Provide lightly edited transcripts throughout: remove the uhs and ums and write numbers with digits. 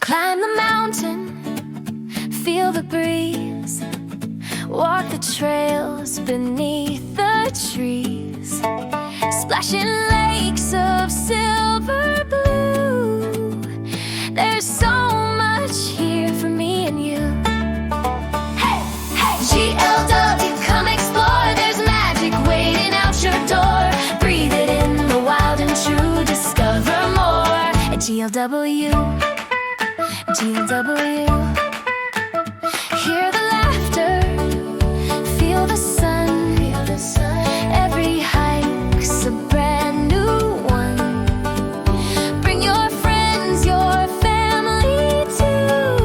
Climb the mountain, feel the breeze, walk the trails beneath the trees, splashing lakes of silver blue. There's so much here for me and you. Hey, hey! GLW, come explore. There's magic waiting out your door. Breathe it in, the wild and true. Discover more at GLW. GLW. Hear the laughter, feel the sun. Every hike's a brand new one. Bring your friends, your family too.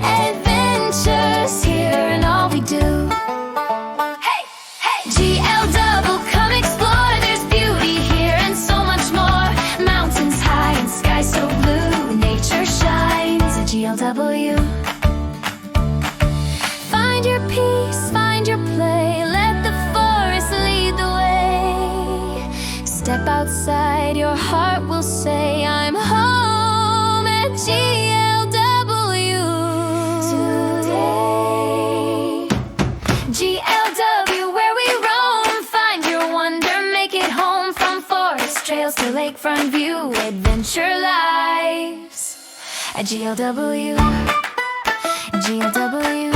Adventures here in all we do. Hey, hey! GLW, come explore. There's beauty here and so much more. Mountains high and sky so blue. Nature shines at GLW. Find your peace, find your play. Let the forest lead the way. Step outside, your heart will say, I'm home at GLW today. GLW, where we roam. Find your wonder, make it home. From forest trails to lakefront view. Adventure lives at GLW. GLW.